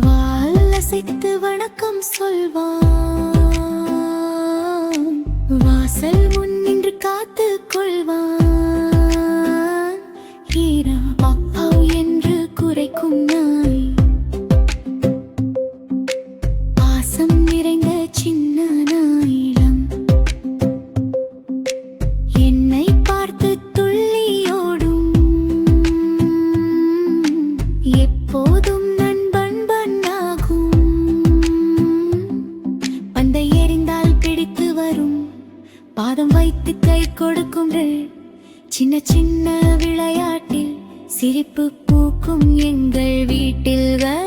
வால் அசைத்து வணக்கம் சொல்வான், வாசல் முன் நின்று காத்து கொள்வான். ஈரா அப்பாவ் என்று குரைக்கும் நாய், பாசம் நிறைந்த சின்ன நாயிடம் என்னை பார்த்து துள்ளியோடும். எப்போதும் நண்பன் பண்ணாகும், பந்தை எறிந்தால் பிடித்து வரும், பாதம் வைத்து கை கொடுக்கும். சின்ன சின்ன விளையாட்டில் சிரிப்பு பூக்கும் எங்கள் வீட்டில்.